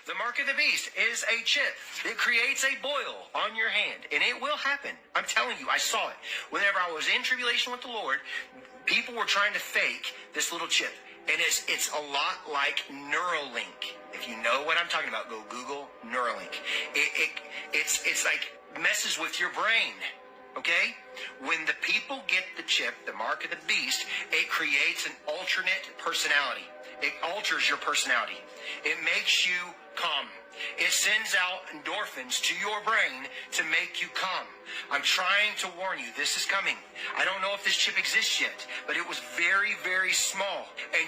The mark of the beast is a chip. It creates a boil on your hand, and it will happen. I'm telling you, I saw it. Whenever I was in tribulation with the Lord, people were trying to fake this little chip. And it's a lot like Neuralink. If you know what I'm talking about, go Google Neuralink. It's like messes with your brain. Okay? When the people get the chip, the mark of the beast, it creates an alternate personality. It alters your personality. It makes you calm. It sends out endorphins to your brain to make you calm. I'm trying to warn you, this is coming. I don't know if this chip exists yet, but it was very, very small. And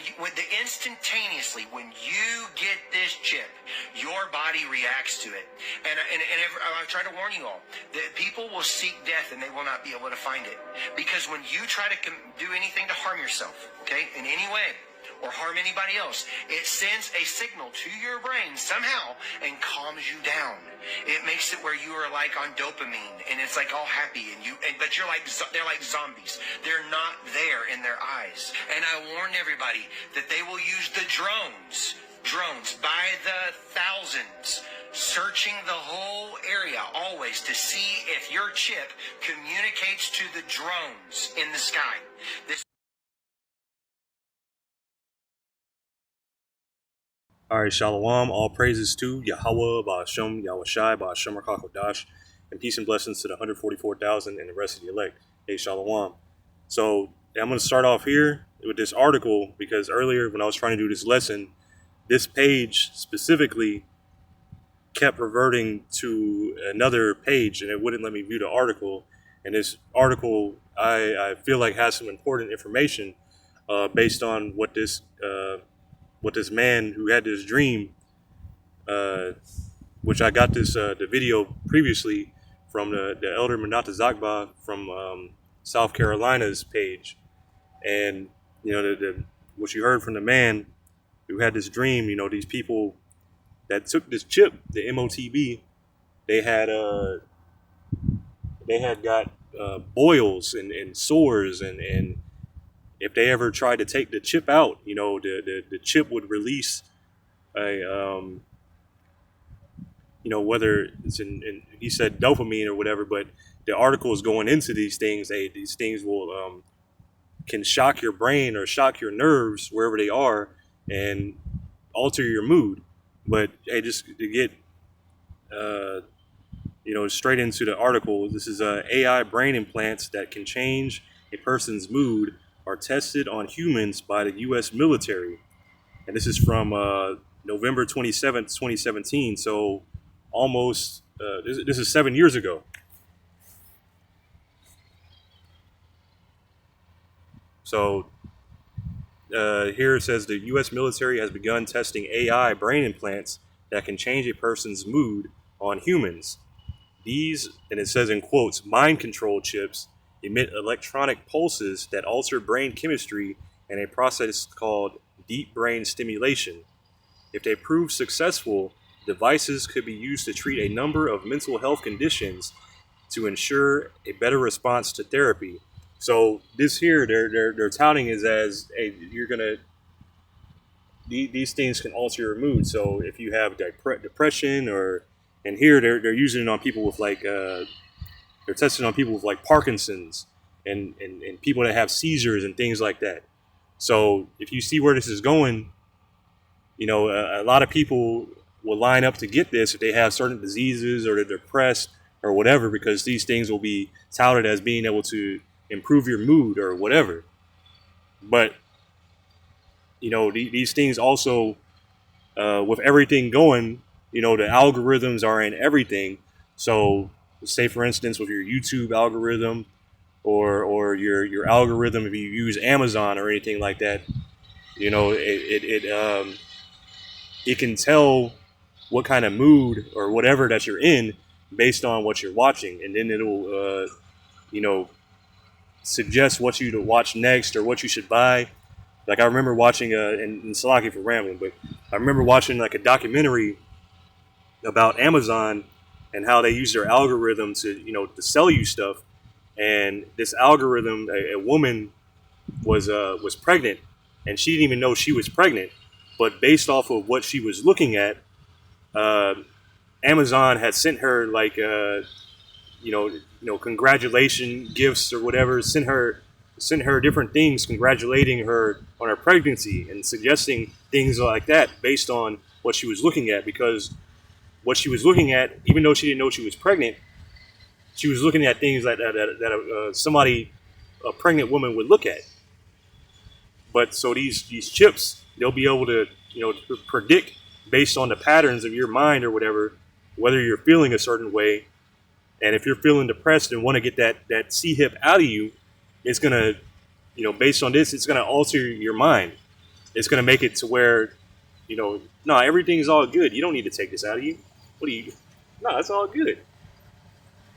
instantaneously, when you get this chip, your body reacts to it. And I try to warn you all that people will seek death and they will not be able to find it. Because when you try to do anything to harm yourself, okay, in any way, or harm anybody else, it sends a signal to your brain somehow and calms you down. It makes it where you are like on dopamine and it's like all happy but they're like zombies. They're not there in their eyes. And I warned everybody that they will use the drones by the thousands, searching the whole area always to see if your chip communicates to the drones in the sky. All right, Shalom. All praises to Yahweh, Ba'ashem, Yahushai, Ba'ashem, Rakakodash, and peace and blessings to the 144,000 and the rest of the elect. Hey, Shalom. So I'm going to start off here with this article because earlier when I was trying to do this lesson, this page specifically kept reverting to another page and it wouldn't let me view the article. And this article, I feel like has some important information based on what this man who had this dream, which I got the video previously from the elder Manata Zakba from South Carolina's page, and what you heard from the man who had this dream. These people that took this chip, the MOTB, they had got boils and sores and if they ever tried to take the chip out, the chip would release a, whether it's he said dopamine or whatever, but the article is going into these things. These things will, can shock your brain or shock your nerves wherever they are and alter your mood. But hey, just to get, straight into the article, this is AI brain implants that can change a person's mood are tested on humans by the U.S. military. And this is from November 27th, 2017. So almost, this is 7 years ago. So here it says the U.S. military has begun testing AI brain implants that can change a person's mood on humans. These, and it says in quotes, mind control chips emit electronic pulses that alter brain chemistry in a process called deep brain stimulation. If they prove successful, devices could be used to treat a number of mental health conditions to ensure a better response to therapy. So this here, they're touting is as these things can alter your mood. So if you have depression and here they're using it on people with they're testing on people with like Parkinson's and people that have seizures and things like that. So if you see where this is going, a lot of people will line up to get this if they have certain diseases or they're depressed or whatever, because these things will be touted as being able to improve your mood or whatever. But, these things also, with everything going, the algorithms are in everything. So say for instance with your YouTube algorithm or your algorithm if you use Amazon or anything like that, it can tell what kind of mood or whatever that you're in based on what you're watching, and then it'll suggest what you to watch next or what you should buy. Like I remember watching and Salaki for rambling, but I remember watching like a documentary about Amazon and how they use their algorithm to sell you stuff. And this algorithm, a woman was pregnant, and she didn't even know she was pregnant. But based off of what she was looking at, uh, Amazon had sent her like congratulation gifts or whatever, sent her different things congratulating her on her pregnancy and suggesting things like that based on what she was looking at, because what she was looking at, even though she didn't know she was pregnant, she was looking at things that somebody, a pregnant woman, would look at. But so these chips, they'll be able to predict based on the patterns of your mind or whatever, whether you're feeling a certain way. And if you're feeling depressed and want to get that C hip out of you, it's gonna, based on this, it's gonna alter your mind. It's gonna make it to where, no, everything's all good. You don't need to take this out of you. What do you? No, it's all good.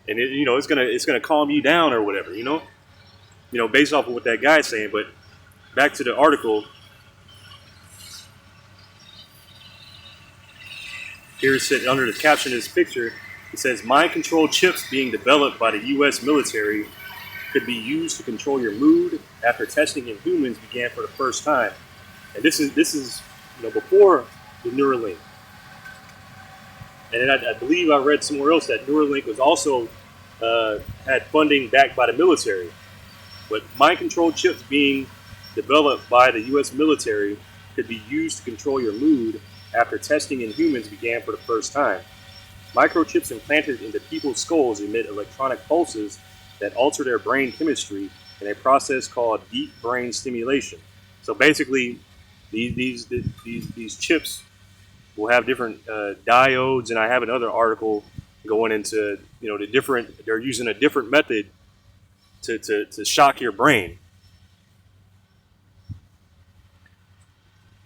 And it's gonna calm you down or whatever. Based off of what that guy's saying. But back to the article. Here it said under the caption of this picture, it says mind-controlled chips being developed by the U.S. military could be used to control your mood after testing in humans began for the first time. And this is before the Neuralink. And then I believe I read somewhere else that Neuralink was also had funding backed by the military. But mind-controlled chips being developed by the U.S. military could be used to control your mood after testing in humans began for the first time. Microchips implanted into people's skulls emit electronic pulses that alter their brain chemistry in a process called deep brain stimulation. So basically, these chips will have different diodes, and I have another article going into the different. They're using a different method to shock your brain.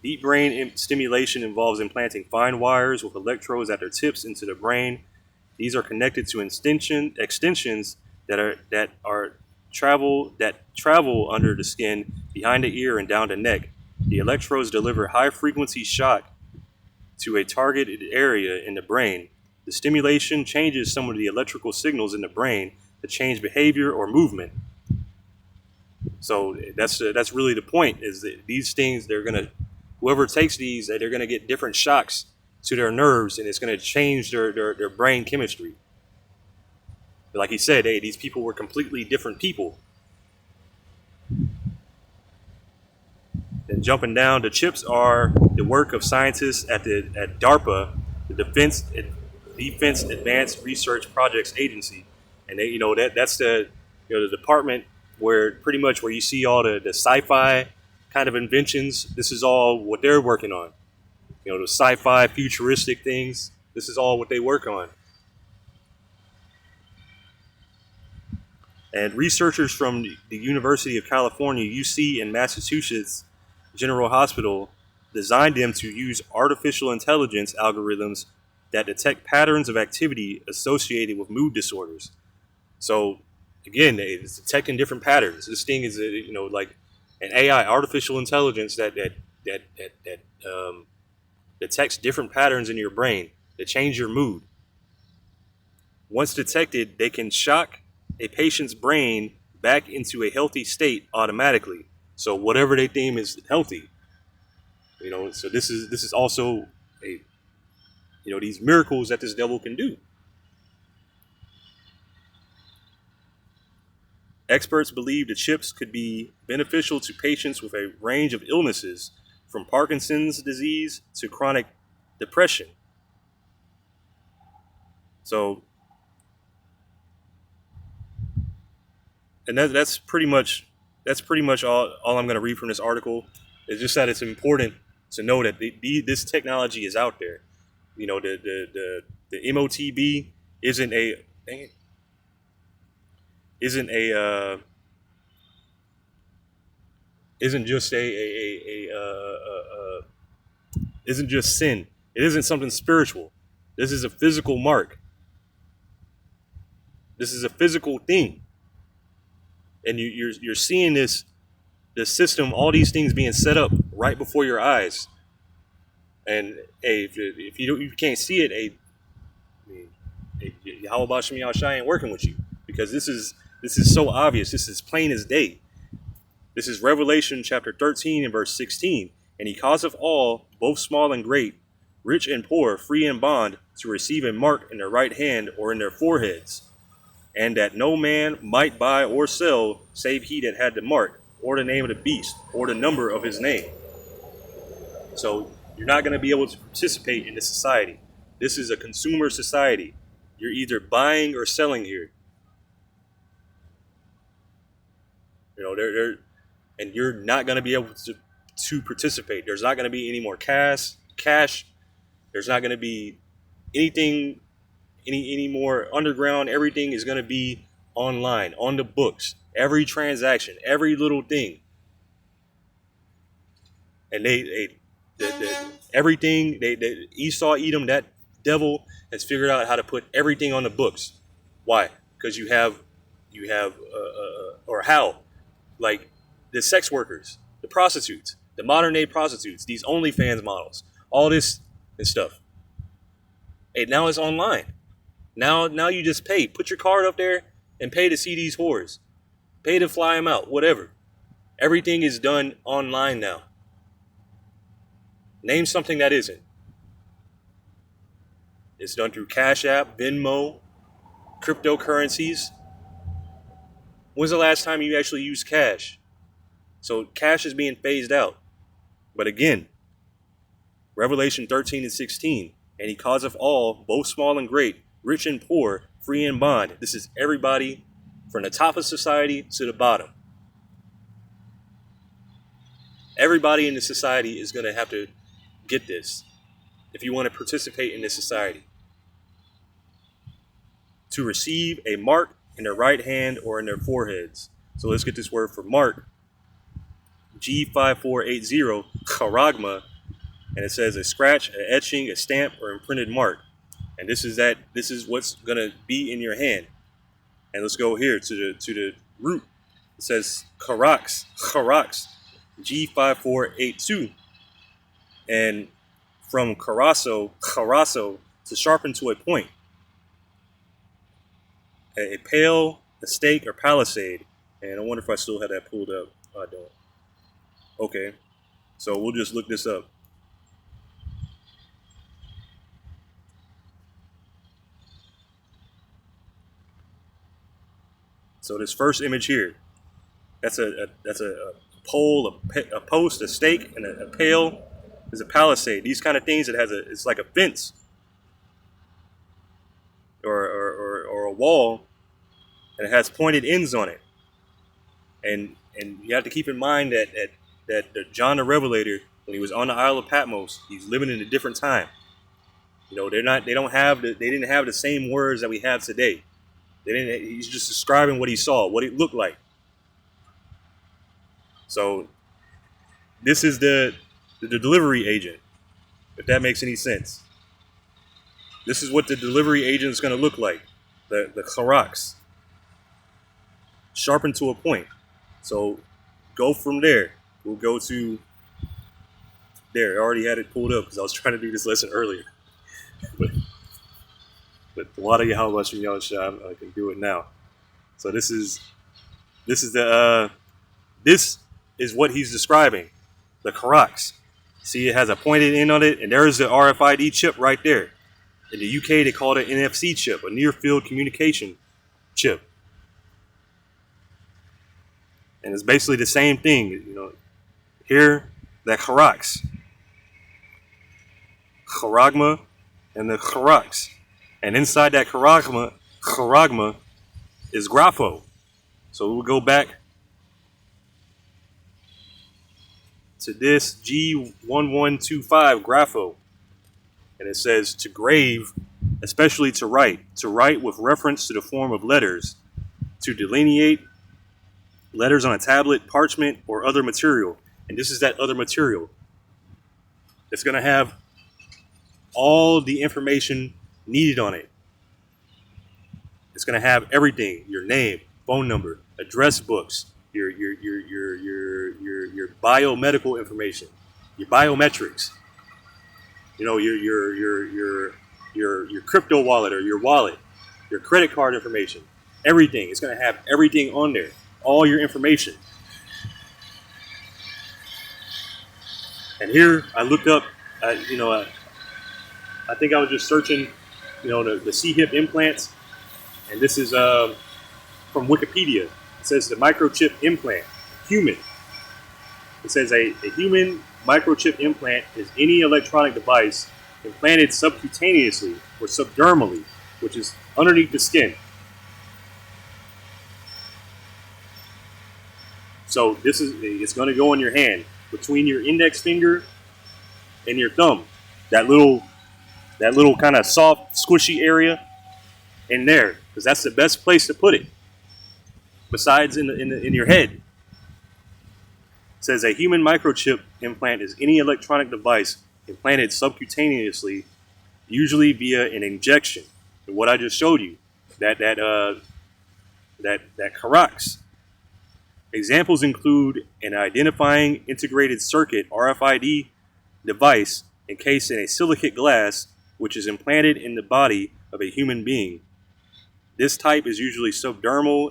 Deep brain stimulation involves implanting fine wires with electrodes at their tips into the brain. These are connected to extensions that travel under the skin, behind the ear, and down the neck. The electrodes deliver high-frequency shock to a targeted area in the brain. The stimulation changes some of the electrical signals in the brain to change behavior or movement. So that's really the point. Is that these things, whoever takes these, they're gonna get different shocks to their nerves, and it's gonna change their brain chemistry. But like he said, hey, these people were completely different people. And jumping down, the chips are the work of scientists at DARPA, the Defense Advanced Research Projects Agency, and that's the the department where pretty much where you see all the sci-fi kind of inventions. This is all what they're working on. The sci-fi futuristic things. This is all what they work on. And researchers from the University of California, UC, and Massachusetts General Hospital designed them to use artificial intelligence algorithms that detect patterns of activity associated with mood disorders. So again, it's detecting different patterns. This thing is like an AI, artificial intelligence that detects different patterns in your brain that change your mood. Once detected, they can shock a patient's brain back into a healthy state automatically. So whatever they deem is healthy, So this is also these miracles that this devil can do. Experts believe the chips could be beneficial to patients with a range of illnesses, from Parkinson's disease to chronic depression. So, and that's pretty much all I'm going to read from this article. It's just that it's important to know that this technology is out there. The MOTB isn't isn't just sin. It isn't something spiritual. This is a physical mark. This is a physical thing, and you're seeing this system, all these things being set up right before your eyes. And hey, if you can't see it, how about Shemi Al-Shai ain't working with you? Because this is so obvious. This is plain as day. This is Revelation chapter 13 and verse 16. And he causeth all, both small and great, rich and poor, free and bond, to receive a mark in their right hand or in their foreheads, and that no man might buy or sell save he that had the mark, or the name of the beast, or the number of his name. So you're not going to be able to participate in this society. This is a consumer society. You're either buying or selling here. You know, and you're not going to be able to participate. There's not going to be any more cash. There's not going to be anything, any more underground. Everything is going to be online, on the books. Every transaction, every little thing. And everything, Esau, Edom, that devil has figured out how to put everything on the books. Why? Because you have, or how? Like the sex workers, the prostitutes, the modern day prostitutes, these OnlyFans models, all this and stuff. Hey, now it's online. Now you just pay. Put your card up there and pay to see these whores. Pay to fly them out, whatever. Everything is done online now. Name something that isn't. It's done through Cash App, Venmo, cryptocurrencies. When's the last time you actually used cash? So cash is being phased out. But again, Revelation 13 and 16, and he causeth all, both small and great, rich and poor, free and bond. This is everybody from the top of society to the bottom. Everybody in the society is going to have to get this if you want to participate in this society. To receive a mark in their right hand or in their foreheads. So let's get this word for mark. G5480, charagma, and it says a scratch, an etching, a stamp, or imprinted mark. And this is what's gonna be in your hand. And let's go here to the root. It says charax, G5482. And from charasso, to sharpen to a point. A pale, a stake, or palisade. And I wonder if I still have that pulled up. Oh, I don't. Okay. So we'll just look this up. So this first image here, that's a pole, a post, a stake, and a pale is a palisade. These kind of things, it's like a fence or a wall, and it has pointed ends on it. And you have to keep in mind that John the Revelator, when he was on the Isle of Patmos, he's living in a different time. You know, they didn't have the same words that we have today. He's just describing what he saw, what it looked like. So this is the delivery agent, if that makes any sense. This is what the delivery agent is going to look like. The charax. Sharpened to a point. So go from there. We'll go to there. I already had it pulled up because I was trying to do this lesson earlier. but a lot of y'all watching y'all shot, I can do it now. So this is what he's describing. The charax. See, it has a pointed end on it, and there's the RFID chip right there. In the UK, they call it an NFC chip, a near-field communication chip. And it's basically the same thing, you know. Here, that charax. Charagma and the charax. And inside that charagma is grapho. So we'll go back to this G1125 grapho. And it says to grave, especially to write with reference to the form of letters, to delineate letters on a tablet, parchment, or other material. And this is that other material. It's going to have all the information needed on it. It's going to have everything: your name, phone number, address books, your biomedical information, your biometrics. You know, your crypto wallet or your wallet, your credit card information, everything. It's going to have everything on there, all your information. And here I looked up, I think I was just searching, the C-hip implants, and this is from Wikipedia. It says the microchip implant, human. It says a human microchip implant is any electronic device implanted subcutaneously or subdermally, which is underneath the skin. So it's going to go in your hand between your index finger and your thumb. That little kind of soft, squishy area in there, because that's the best place to put it. Besides in your head. It says a human microchip implant is any electronic device implanted subcutaneously, usually via an injection. And what I just showed you, that corrects. Examples include an identifying integrated circuit (RFID) device encased in a silicate glass, which is implanted in the body of a human being. This type of subdermal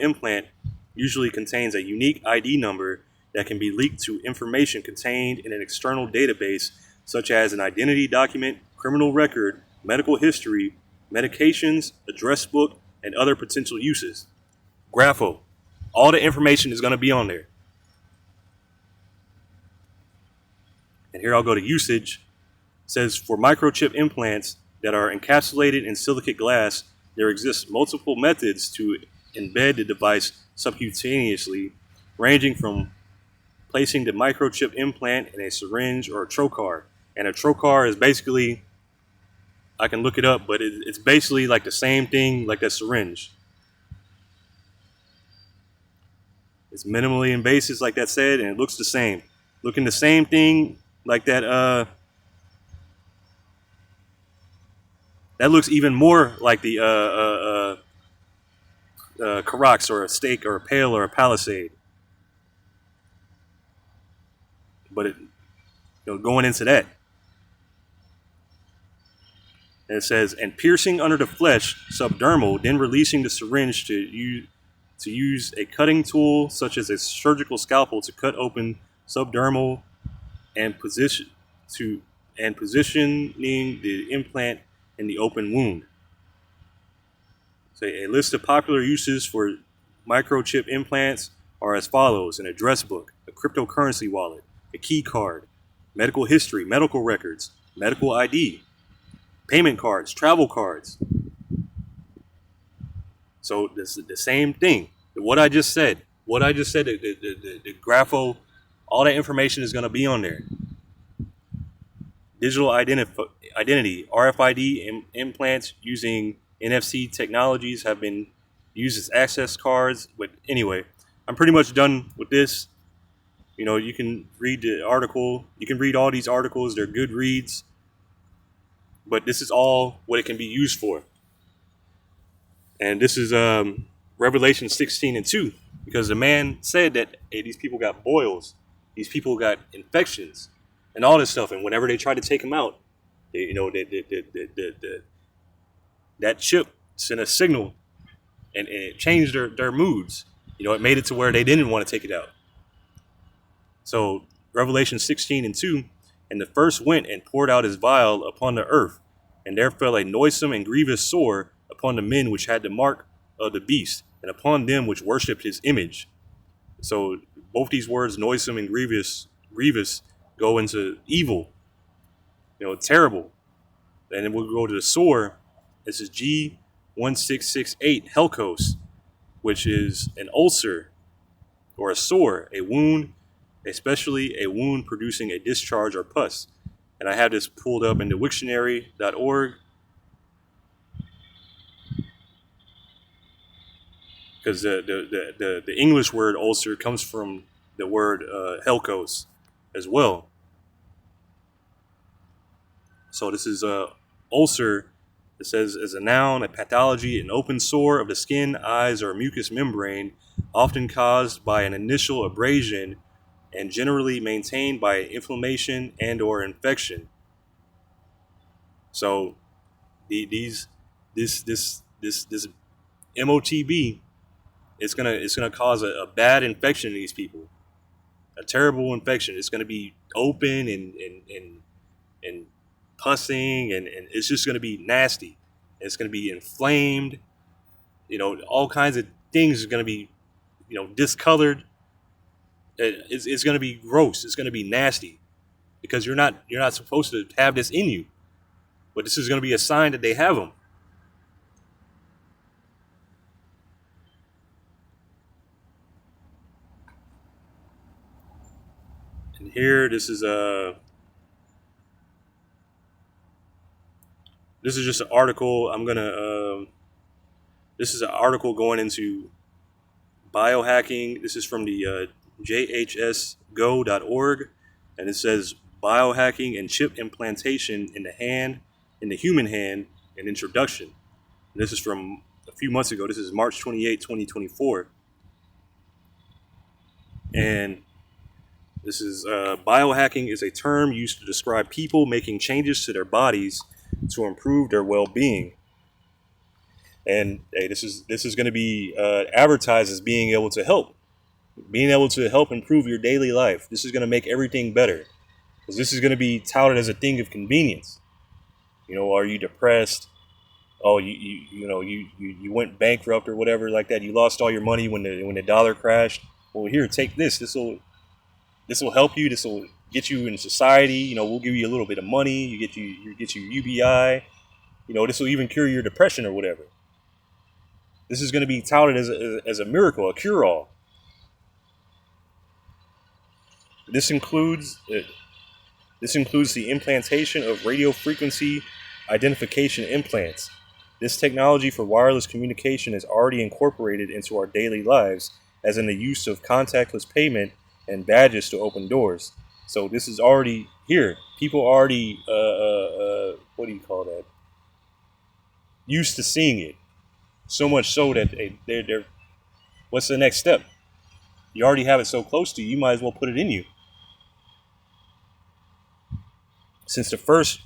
implant usually contains a unique ID number that can be linked to information contained in an external database, such as an identity document, criminal record, medical history, medications, address book, and other potential uses. Grapho. All the information is going to be on there. And here I'll go to usage. It says for microchip implants that are encapsulated in silicate glass, there exist multiple methods to embed the device subcutaneously, ranging from placing the microchip implant in a syringe or a trocar. And a trocar is basically, I can look it up, but it's basically like the same thing like a syringe. It's minimally invasive, like that said, and it looks the same. Looking the same thing like that. That looks even more like the Karox or a steak or a pail or a palisade. But going into that, and it says, and piercing under the flesh, subdermal, then releasing the syringe to use a cutting tool such as a surgical scalpel to cut open subdermal and positioning the implant in the open wound. So a list of popular uses for microchip implants are as follows: an address book, a cryptocurrency wallet, a key card, medical history, medical records, medical ID, payment cards, travel cards. So this is the same thing. What I just said, the grapho, all that information is going to be on there. Digital identity, RFID implants using NFC technologies have been used as access cards. But anyway, I'm pretty much done with this. You can read the article. You can read all these articles. They're good reads. But this is all what it can be used for. And this is Revelation 16:2, because the man said that, hey, these people got boils, these people got infections, and all this stuff. And whenever they try to take him out, that chip sent a signal, and it changed their moods. It made it to where they didn't want to take it out. So Revelation 16:2, and the first went and poured out his vial upon the earth, and there fell a noisome and grievous sore upon the men which had the mark of the beast, and upon them which worshipped his image. So both these words, noisome and grievous, go into evil, terrible. And then we'll go to the sore. This is G1668, Helkos, which is an ulcer or a sore, a wound, especially a wound producing a discharge or pus. And I have this pulled up in the Wiktionary.org, because the English word ulcer comes from the word Helkos as well. So this is ulcer. It says, as a noun, a pathology, an open sore of the skin, eyes, or mucous membrane, often caused by an initial abrasion and generally maintained by inflammation and or infection. So this MOTB, it's gonna cause a bad infection in these people, a terrible infection. It's gonna be open and pussing, and it's just going to be nasty. It's going to be inflamed. All kinds of things are going to be, discolored. It's going to be gross. It's going to be nasty because you're not supposed to have this in you. But this is going to be a sign that they have them. And here, this is just an article. This is an article going into biohacking. This is from the jhsgo.org, and it says biohacking and chip implantation in the human hand, an introduction. And this is from a few months ago. This is March 28, 2024. And this is biohacking is a term used to describe people making changes to their bodies to improve their well-being. And hey, this is going to be advertised as being able to help improve your daily life. This is going to make everything better, because this is going to be touted as a thing of convenience. Are you depressed? Oh, you went bankrupt or whatever like that. You lost all your money when the dollar crashed. Well, here, take this. This will help you. This will get you in society. We'll give you a little bit of money. You get you UBI. This will even cure your depression or whatever. This is going to be touted as a miracle, a cure-all. This includes the implantation of radio frequency identification implants. This technology for wireless communication is already incorporated into our daily lives, as in the use of contactless payment and badges to open doors. So this is already here. People already, what do you call that? Used to seeing it. So much so that they're what's the next step? You already have it so close to you, you might as well put it in you. Since the first,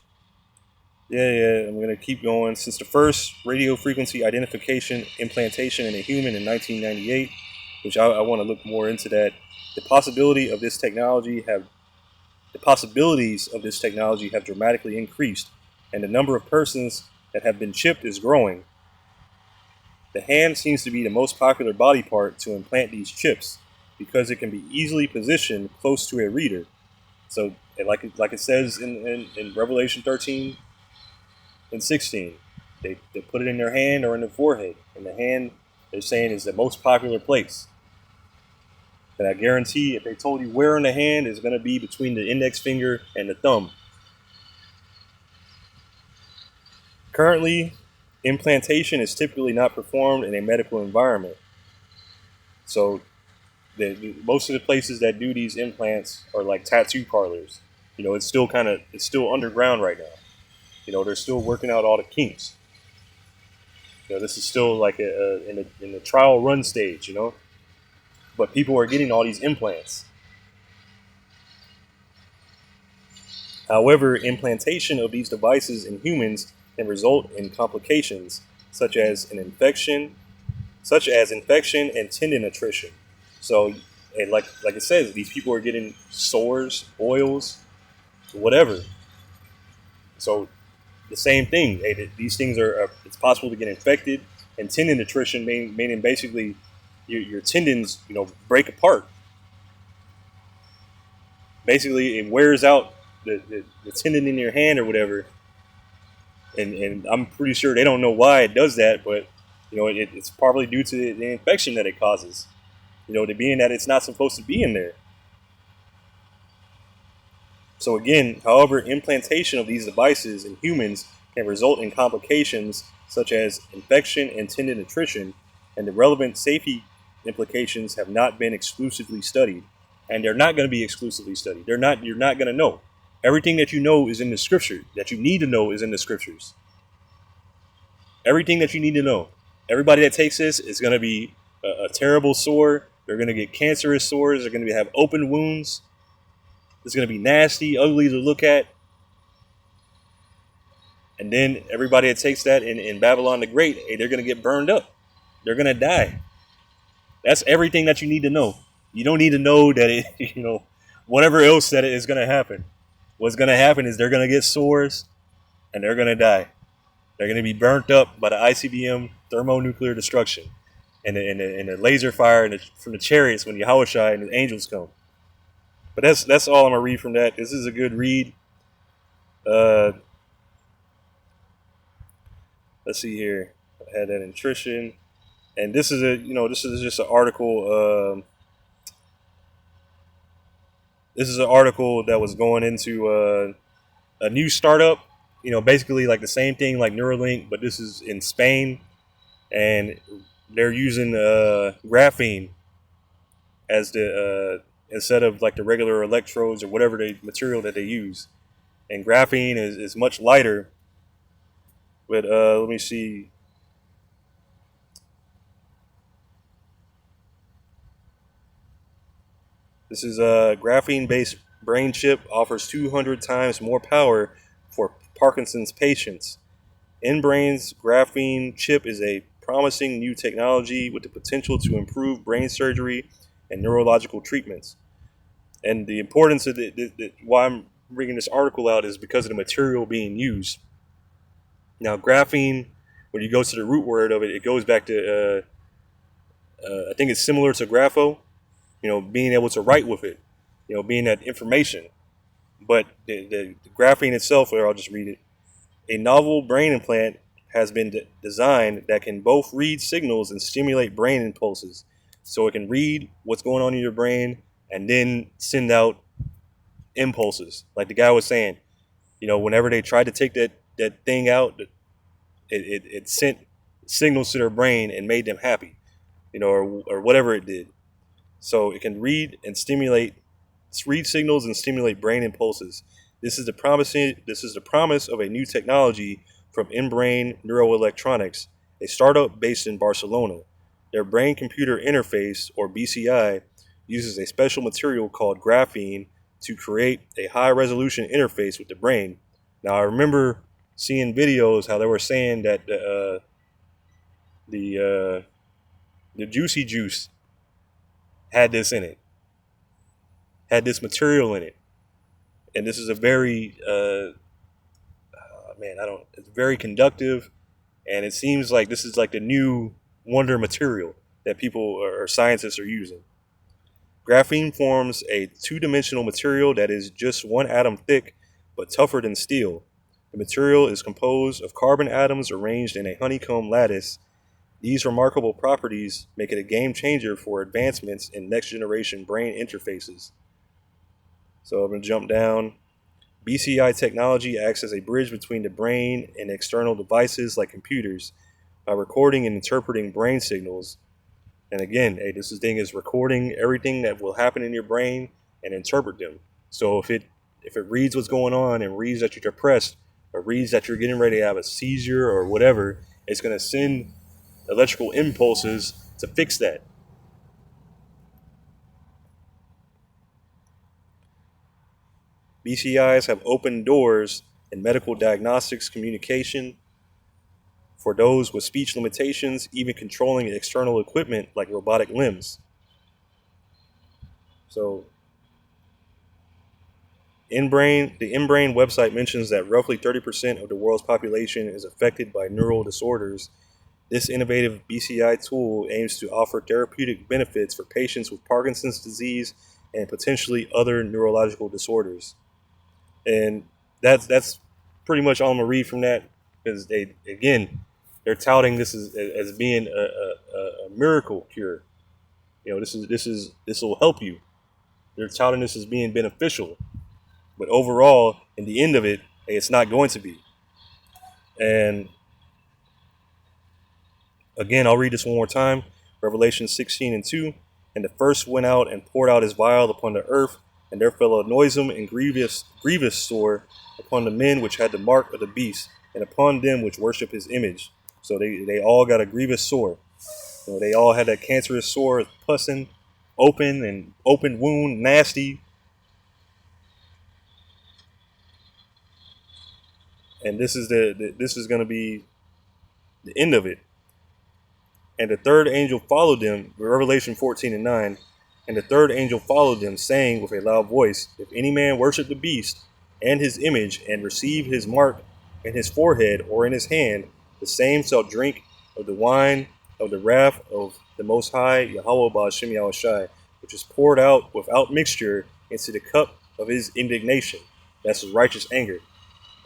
I'm going to keep going. Since the first radio frequency identification implantation in a human in 1998, which I want to look more into that, the possibilities of this technology have dramatically increased, and the number of persons that have been chipped is growing. The hand seems to be the most popular body part to implant these chips because it can be easily positioned close to a reader. So, like it says in Revelation 13 and 16, they put it in their hand or in their forehead. And the hand, they're saying, is the most popular place. And I guarantee if they told you where in the hand, is going to be between the index finger and the thumb. Currently, implantation is typically not performed in a medical environment. So most of the places that do these implants are like tattoo parlors. It's still underground right now. They're still working out all the kinks. This is still like in the trial run stage, But people are getting all these implants. However, implantation of these devices in humans can result in complications such as infection and tendon attrition. So, and like it says, these people are getting sores, boils, whatever. So, the same thing. These things it's possible to get infected, and tendon attrition meaning basically your tendons, break apart. Basically, it wears out the tendon in your hand or whatever. And I'm pretty sure they don't know why it does that, but it's probably due to the infection that it causes. To being that it's not supposed to be in there. So again, however, implantation of these devices in humans can result in complications such as infection and tendon attrition, and the relevant safety implications have not been exclusively studied, and they're not going to be exclusively studied. You're not going to know. Everything that you know is in the scripture, that you need to know is in the scriptures. Everything that you need to know. Everybody that takes this is going to be a terrible sore. They're going to get cancerous sores. They're going to have open wounds. It's going to be nasty, ugly to look at. And then everybody that takes that in Babylon the Great, they're going to get burned up. They're going to die. That's everything that you need to know. You don't need to know that whatever else that is going to happen. What's going to happen is they're going to get sores. and they're gonna die. They're gonna be burnt up by the ICBM thermonuclear destruction, and the laser fire from the chariots when Yahushua and the angels come. But that's all I'm gonna read from that. This is a good read. Uh, let's see here. I had that nutrition, and this is this is just an article. This is an article that was going into a new startup. Basically like the same thing like Neuralink, but this is in Spain, and they're using graphene as the instead of like the regular electrodes or whatever material that they use. And graphene is much lighter. But let me see. This is a graphene-based brain chip offers 200 times more power for Parkinson's patients. InBrain's graphene chip is a promising new technology with the potential to improve brain surgery and neurological treatments. And the importance of why I'm bringing this article out is because of the material being used. Now, graphene, when you go to the root word of it, it goes back to, I think it's similar to grapho, being able to write with it, being that information. But the graphene itself, or I'll just read it. A novel brain implant has been designed that can both read signals and stimulate brain impulses. So it can read what's going on in your brain and then send out impulses. Like the guy was saying, whenever they tried to take that thing out, it sent signals to their brain and made them happy, or whatever it did. So it can read signals and stimulate brain impulses. This is the promise of a new technology from InBrain Neuroelectronics, a startup based in Barcelona. Their brain-computer interface, or BCI, uses a special material called graphene to create a high-resolution interface with the brain. Now, I remember seeing videos how they were saying that the Juicy Juice had this in it, had this material in it. And this is a very, it's very conductive, and it seems like this is like the new wonder material that people or scientists are using. Graphene forms a two-dimensional material that is just one atom thick, but tougher than steel. The material is composed of carbon atoms arranged in a honeycomb lattice. These remarkable properties make it a game changer for advancements in next-generation brain interfaces. So I'm going to jump down. BCI technology acts as a bridge between the brain and external devices like computers by recording and interpreting brain signals. And again, this thing is recording everything that will happen in your brain and interpret them. So if it reads what's going on and reads that you're depressed or reads that you're getting ready to have a seizure or whatever, it's going to send electrical impulses to fix that. BCIs have opened doors in medical diagnostics, communication, for those with speech limitations, even controlling external equipment like robotic limbs. So, the InBrain website mentions that roughly 30% of the world's population is affected by neural disorders. This innovative BCI tool aims to offer therapeutic benefits for patients with Parkinson's disease and potentially other neurological disorders. And that's pretty much all I'm gonna read from that, because they're touting this as being a miracle cure. This will help you. They're touting this as being beneficial, but overall, in the end of it, it's not going to be. And again, I'll read this one more time. Revelation 16:2. And the first went out and poured out his vial upon the earth, and there fell a noisome and grievous sore upon the men which had the mark of the beast, and upon them which worship his image. So they all got a grievous sore. They all had that cancerous sore, pussing, open wound, nasty. And this is going to be the end of it. And the third angel followed them, Revelation 14:9. And the third angel followed them, saying with a loud voice, if any man worship the beast and his image and receive his mark in his forehead or in his hand, the same shall drink of the wine of the wrath of the Most High, Yahweh Ba'ashem Yahushai, which is poured out without mixture into the cup of his indignation. That's his righteous anger.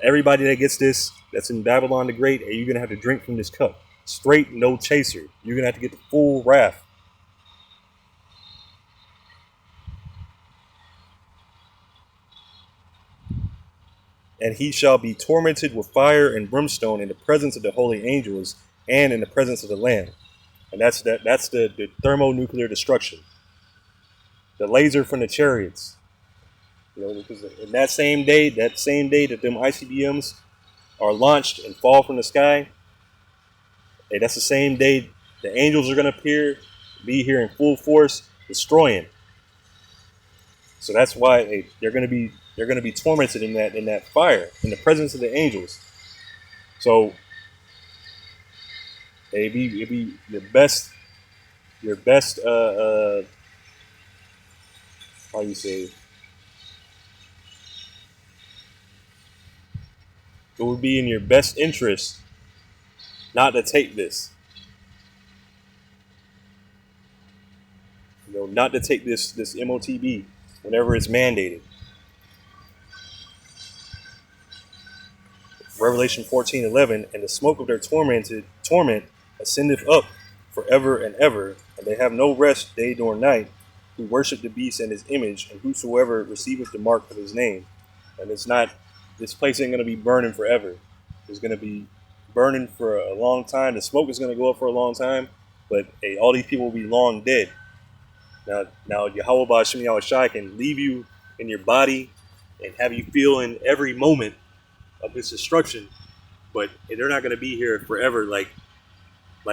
Everybody that gets this, that's in Babylon the Great, and you're going to have to drink from this cup. Straight, no chaser. You're going to have to get the full wrath. And he shall be tormented with fire and brimstone in the presence of the holy angels and in the presence of the Lamb. And that's the thermonuclear destruction. The laser from the chariots. You know, because in that same day that them ICBMs are launched and fall from the sky, hey, that's the same day the angels are going to appear, be here in full force, destroying. So that's why they're going to be tormented in that fire in the presence of the angels. So it'd be your best how you say, it would be in your best interest not to take this. You know, not to take this MOTB whenever it's mandated. Revelation 14:11, and the smoke of their torment ascendeth up forever and ever, and they have no rest day nor night, who worship the beast and his image, and whosoever receiveth the mark of his name. And this place ain't going to be burning forever. It's going to be burning for a long time. The smoke is going to go up for a long time, but hey, all these people will be long dead. Now Yahweh Ba'ashem Yahushai can leave you in your body and have you feel in every moment of his destruction, but they're not going to be here forever, like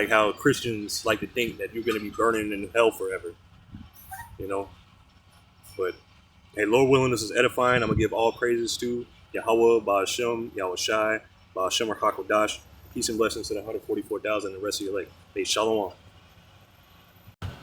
how Christians like to think that you're going to be burning in hell forever, you know. But hey, Lord willing, this is edifying. I'm going to give all praises to Yahweh Ba'ashem Yahushai Ba'ashem Hakodash. Peace and blessings to the 144,000 and the rest of your life. Hey, shalom.